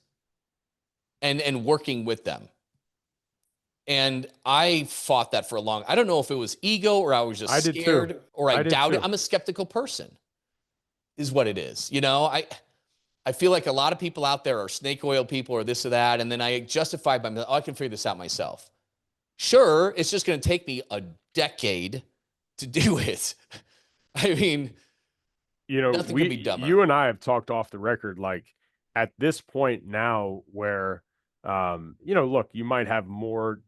and working with them. And I fought that for a long. I don't know if it was ego or I was just I did too. scared or I I did doubted. too. I'm a skeptical person, is what it is. I feel like a lot of people out there are snake oil people or this or that, and then I justify by I can figure this out myself. Sure, it's just going to take me a decade to do it. I mean, nothing could be dumber. You and I have talked off the record, like at this point now where, look, you might have more,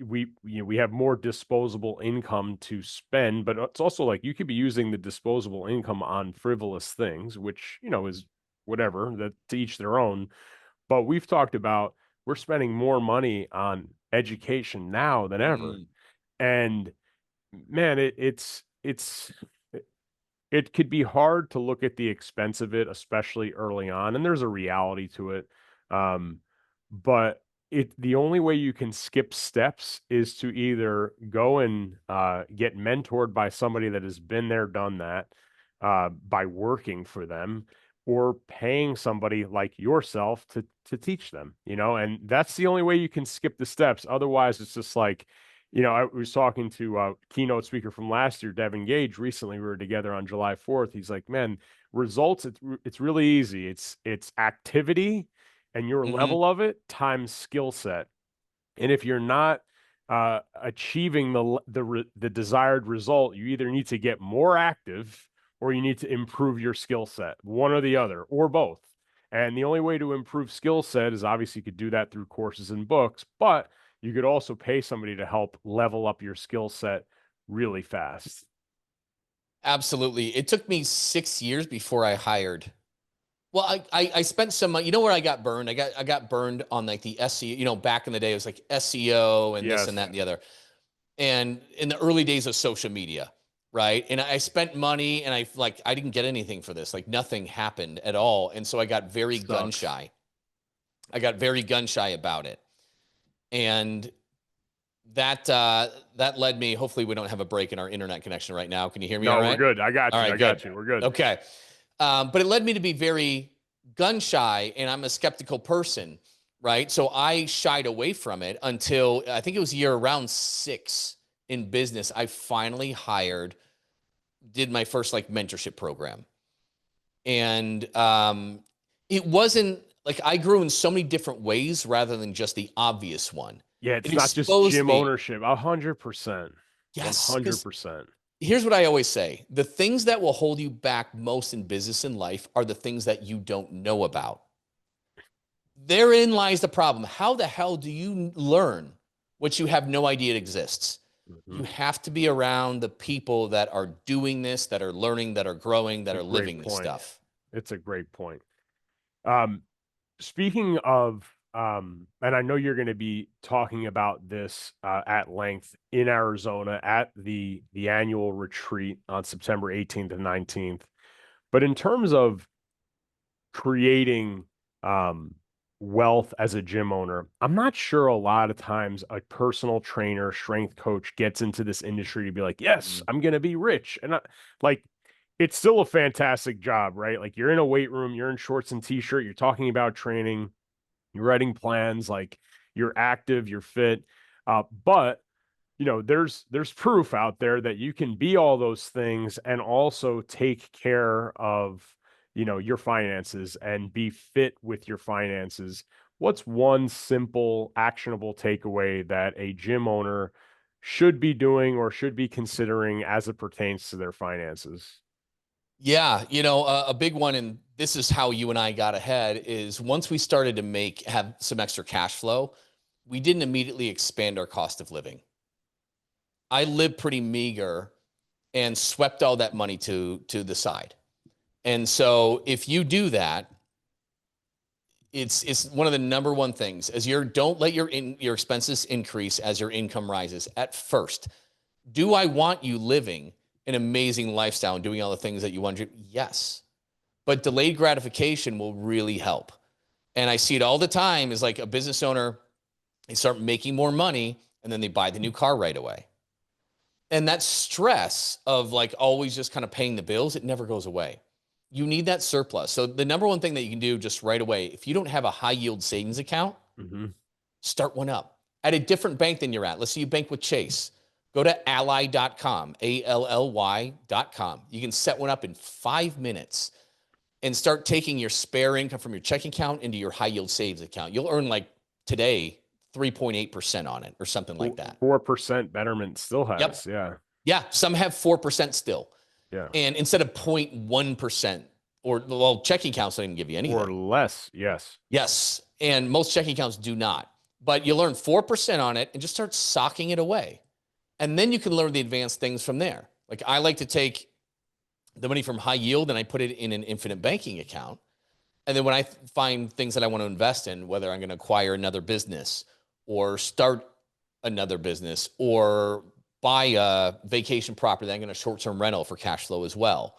we have more disposable income to spend, but it's also like you could be using the disposable income on frivolous things, which, is whatever, that to each their own. But we've talked about we're spending more money on education now than ever. And man, it could be hard to look at the expense of it, especially early on, and there's a reality to it. But the only way you can skip steps is to either go and get mentored by somebody that has been there, done that, by working for them, or paying somebody like yourself to teach them, and that's the only way you can skip the steps. Otherwise, it's just like, I was talking to a keynote speaker from last year, Devin Gage. Recently, we were together on July 4th. He's like, man, results, it's really easy. It's activity and your level of it times skill set. And if you're not achieving the desired result, you either need to get more active or you need to improve your skill set, one or the other, or both. And the only way to improve skill set is obviously you could do that through courses and books, but you could also pay somebody to help level up your skill set really fast. Absolutely. It took me 6 years before I hired. Well, I spent some money. You know where I got burned? I got burned on like the SEO. Back in the day, it was like SEO and this and that and the other. And in the early days of social media, right? And I spent money and I didn't get anything for this. Like nothing happened at all. And so I got very gun shy. I got very gun shy about it. And that led me. Hopefully, we don't have a break in our internet connection right now. Can you hear me? No, all right? We're good. I got you. All right, I got you. We're good. Okay. But it led me to be very gun shy, and I'm a skeptical person, right? So I shied away from it until I think it was year around 6 in business. I finally did my first like mentorship program. And it wasn't like I grew in so many different ways rather than just the obvious one. Yeah, it's It not just gym ownership. 100%. Yes. 100%. Here's what I always say. The things that will hold you back most in business and life are the things that you don't know about. Therein lies the problem. How the hell do you learn what you have no idea exists? You have to be around the people that are doing this, that are learning, that are growing, that are living this stuff. It's a great point. Speaking of, and I know you're going to be talking about this at length in Arizona at the annual retreat on September 18th and 19th. But in terms of creating wealth as a gym owner, I'm not sure a lot of times a personal trainer, strength coach gets into this industry to be like, yes, I'm going to be rich. And it's still a fantastic job, right? Like you're in a weight room, you're in shorts and t-shirt, you're talking about training, you're writing plans, like you're active, you're fit. But there's proof out there that you can be all those things and also take care of, your finances and be fit with your finances. What's one simple, actionable takeaway that a gym owner should be doing or should be considering as it pertains to their finances? Yeah, a big one, and this is how you and I got ahead, is once we started to have some extra cash flow, we didn't immediately expand our cost of living. I lived pretty meager and swept all that money to the side. And so if you do that, it's one of the number one things is don't let your expenses increase as your income rises at first. Do I want you living an amazing lifestyle and doing all the things that you want to do? Yes. But delayed gratification will really help. And I see it all the time is like a business owner, they start making more money and then they buy the new car right away. And that stress of like always just kind of paying the bills, it never goes away. You need that surplus. So the number one thing that you can do just right away, if you don't have a high yield savings account, start one up at a different bank than you're at. Let's say you bank with Chase. Go to ally.com, ALLY.com. You can set one up in 5 minutes and start taking your spare income from your checking account into your high yield savings account. You'll earn like today 3.8% on it or something like that. 4% Betterment still has. Yep. Yeah. Yeah. Some have 4% still. Yeah. And instead of 0.1%, or well, checking accounts don't even give you anything. Or less. Yes. Yes. And most checking accounts do not. But you'll earn 4% on it and just start socking it away. And then you can learn the advanced things from there. Like I like to take the money from high yield and I put it in an infinite banking account. And then when I find things that I want to invest in, whether I'm going to acquire another business or start another business or buy a vacation property that I'm going to short-term rental for cash flow as well,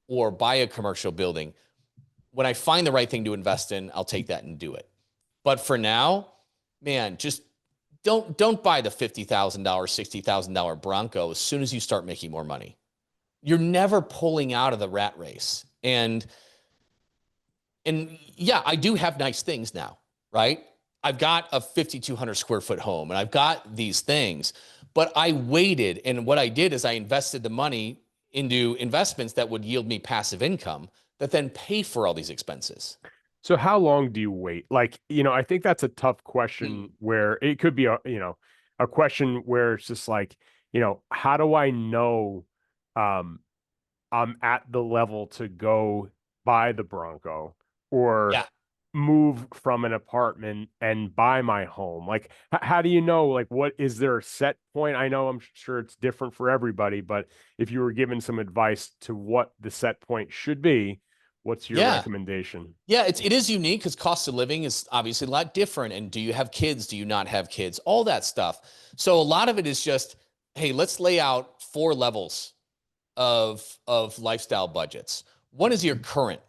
or buy a commercial building. When I find the right thing to invest in, I'll take that and do it. But for now, man, just don't buy the $50,000, $60,000 Bronco as soon as you start making more money. You're never pulling out of the rat race. And yeah, I do have nice things now, right? I've got a 5,200 square foot home and I've got these things, but I waited. And what I did is I invested the money into investments that would yield me passive income that then pay for all these expenses. So how long do you wait? Like, I think that's a tough question where it could be a question where it's just like, how do I know I'm at the level to go buy the Bronco or move from an apartment and buy my home? Like, how do you know, like, what is there a set point? I know I'm sure it's different for everybody, but if you were given some advice to what the set point should be, what's your recommendation? Yeah, it is unique because cost of living is obviously a lot different. And do you have kids? Do you not have kids? All that stuff. So a lot of it is just, hey, let's lay out 4 levels of lifestyle budgets. One is your current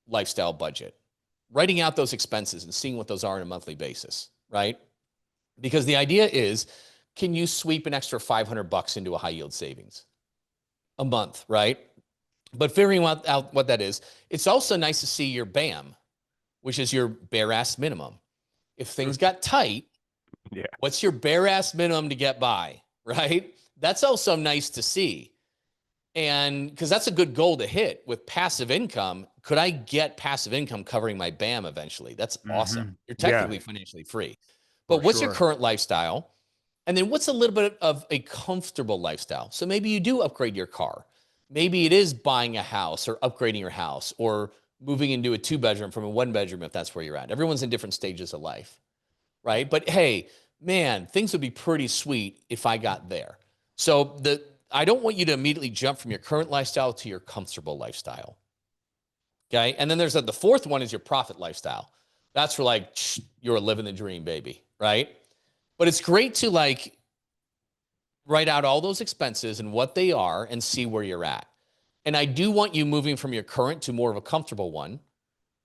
lifestyle budget, writing out those expenses and seeing what those are on a monthly basis, right? Because the idea is, can you sweep an extra $500 into a high yield savings a month, right? But figuring out what that is, it's also nice to see your BAM, which is your bare ass minimum. If things got tight, what's your bare ass minimum to get by, right? That's also nice to see. And because that's a good goal to hit with passive income. Could I get passive income covering my BAM eventually? That's awesome. You're technically financially free. But what's your current lifestyle? And then what's a little bit of a comfortable lifestyle? So maybe you do upgrade your car. Maybe it is buying a house or upgrading your house or moving into a 2-bedroom from a 1-bedroom if that's where you're at. Everyone's in different stages of life, right? But hey, man, things would be pretty sweet if I got there. So I don't want you to immediately jump from your current lifestyle to your comfortable lifestyle. Okay. And then there's the 4th one is your profit lifestyle. That's for like, you're living the dream, baby. Right. But it's great to like write out all those expenses and what they are and see where you're at. And I do want you moving from your current to more of a comfortable one,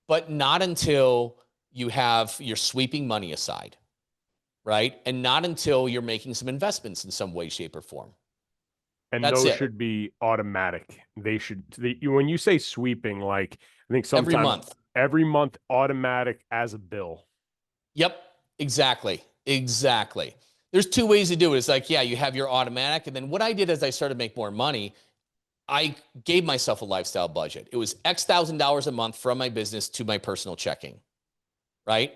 but not until you're sweeping money aside. Right. And not until you're making some investments in some way, shape, or form. And those should be automatic. When you say sweeping, like I think sometimes every month automatic as a bill. Yep, exactly. There's 2 ways to do it. It's like, yeah, you have your automatic. And then what I did as I started to make more money, I gave myself a lifestyle budget. It was X $1,000s a month from my business to my personal checking, right?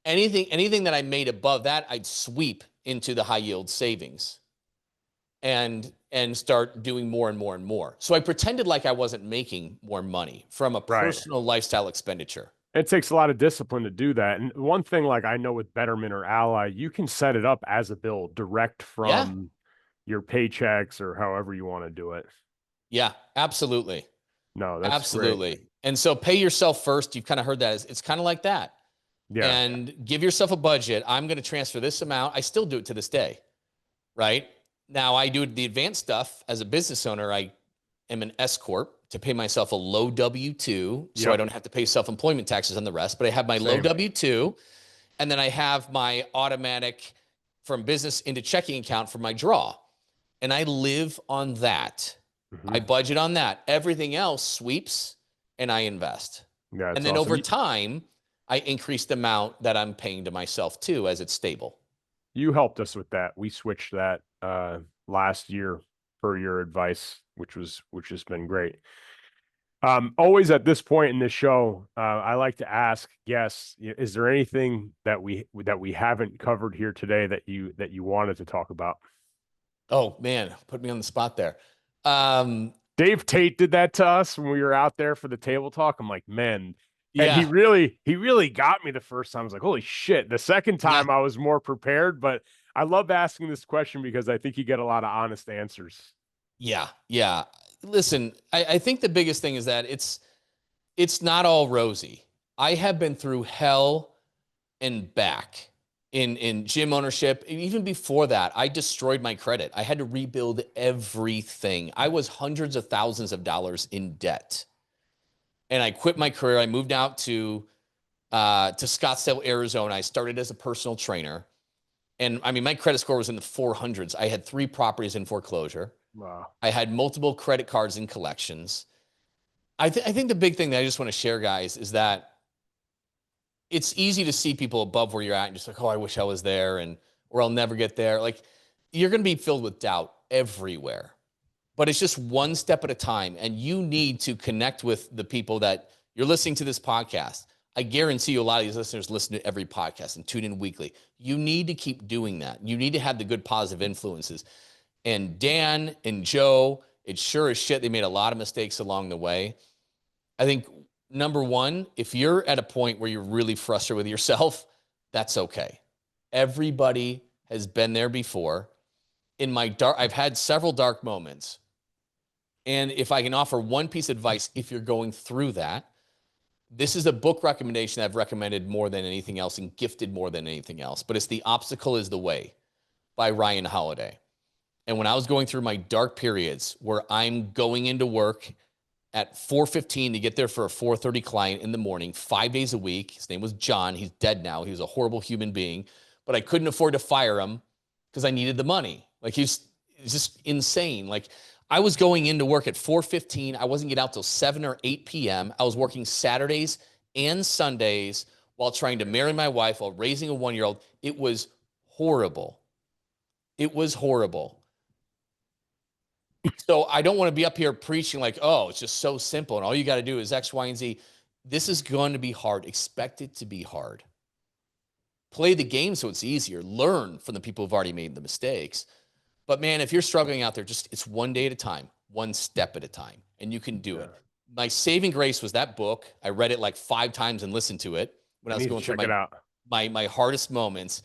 Anything that I made above that, I'd sweep into the high yield savings and start doing more and more. So I pretended like I wasn't making more money from a personal lifestyle expenditure, It takes a lot of discipline to do that. And one thing, like I know with Betterment or Ally, you can set it up as a bill direct Yeah. from your paychecks or however you want to do it. Yeah, absolutely. No, that's great. Absolutely. And so pay yourself first. You've kind of heard that. It's kind of like that. Yeah. And give yourself a budget. I'm going to transfer this amount. I still do it to this day, right? Now I do the advanced stuff as a business owner. I am an S corp to pay myself a low W-2 so I Yep. don't have to pay self-employment taxes on the rest, but I have my low Same. W-2 and then I have my automatic from business into checking account for my draw. And I live on that. I Hmm. budget on that. Everything else sweeps and I invest. Yeah, And it's then awesome. over time, I increase the amount that I'm paying to myself too as it's stable. You helped us with that. We switched that last year per your advice, which has been great. Always at this point in the show, I like to ask guests, is there anything that we haven't covered here today that you wanted to talk about? Oh man, put me on the spot there. Um, Dave Tate did that to us when we were out there for the table talk. I'm like, man, and yeah, he really got me the first time. I was like, holy shit. The second yeah, time I was more prepared, but I love asking this question because I think you get a lot of honest answers. yeah. Listen, I think the biggest thing is that it's not all rosy. I have been through hell and back in gym ownership. Even before that, I destroyed my credit. I had to rebuild everything. I was hundreds of thousands of dollars in debt. And I quit my career. I moved out to Scottsdale, Arizona. I started as a personal trainer. And I mean, my credit score was in the 400s. I had 3 properties in foreclosure. Wow. I had multiple credit cards in collections. I think the big thing that I just want to share, guys, is that it's easy to see people above where you're at and just like, oh, I wish I was there and or I'll never get there. Like you're going to be filled with doubt everywhere. But it's just one step at a time. And you need to connect with the people that you're listening to this podcast. I guarantee you a lot of these listeners listen to every podcast and tune in weekly. You need to keep doing that. You need to have the good positive influences. And Dan and Joe, it's sure as shit, they made a lot of mistakes along the way. I think number one, if you're at a point where you're really frustrated with yourself, that's okay. Everybody has been there before. In my dark, I've had several dark moments. And if I can offer one piece of advice, if you're going through that, this is a book recommendation I've recommended more than anything else and gifted more than anything else. But it's The Obstacle is the Way by Ryan Holiday. And when I was going through my dark periods where I'm going into work at 4:15 to get there for a 4:30 client in the morning, 5 days a week. His name was John. He's dead now. He was a horrible human being, but I couldn't afford to fire him because I needed the money. Like he's just insane. Like I was going into work at 4:15. I wasn't getting out till 7 or 8 p.m. I was working Saturdays and Sundays while trying to marry my wife while raising a 1-year-old. It was horrible. It was horrible. So I don't want to be up here preaching like, oh, it's just so simple and all you got to do is X, Y, and Z. This is going to be hard. Expect it to be hard. Play the game so it's easier. Learn from the people who've already made the mistakes. But man, if you're struggling out there, just it's one day at a time, one step at a time, and you can do Yeah. it. My saving grace was that book. I read it like 5 times and listened to it when I I was need to going through check it out. my hardest moments.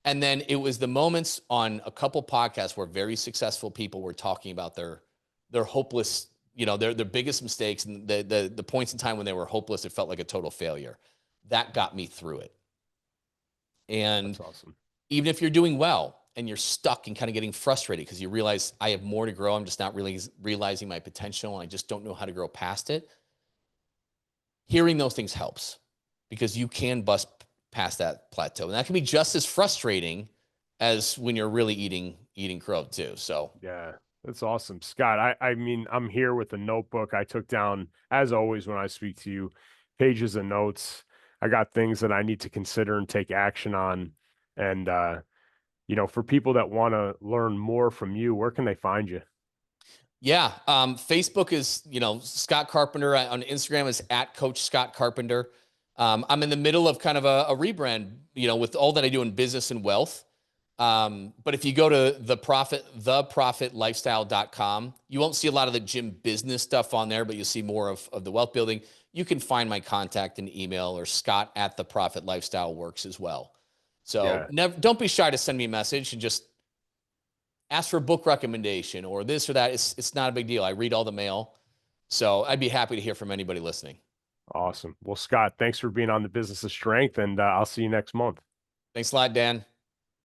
And then it was the moments on a couple podcasts where very successful people were talking about their hopeless, their biggest mistakes and the points in time when they were hopeless. It felt like a total failure. That got me through it. And That's awesome. even if you're doing well and you're stuck and kind of getting frustrated because you realize I have more to grow, I'm just not really realizing my potential and I just don't know how to grow past it. Hearing those things helps because you can bust past that plateau. And that can be just as frustrating as when you're really eating crow too. So Yeah, that's awesome. Scott, I mean, I'm here with a notebook. I took down, as always, when I speak to you, pages of notes. I got things that I need to consider and take action on. And for people that want to learn more from you, where can they find you? yeah, Facebook is, Scott Carpenter. On Instagram is at Coach Scott Carpenter. I'm in the middle of kind of a rebrand, with all that I do in business and wealth. But if you go to theprofitlifestyle.com, you won't see a lot of the gym business stuff on there, but you'll see more of the wealth building. you can find my contact and email, or Scott at the Profit Lifestyle works as well. So Yeah. never, don't be shy to send me a message and just ask for a book recommendation or this or that. It's not a big deal. I read all the mail. So I'd be happy to hear from anybody listening. Awesome. Well, Scott, thanks for being on the Business of Strength, and I'll see you next month. Thanks a lot, Dan.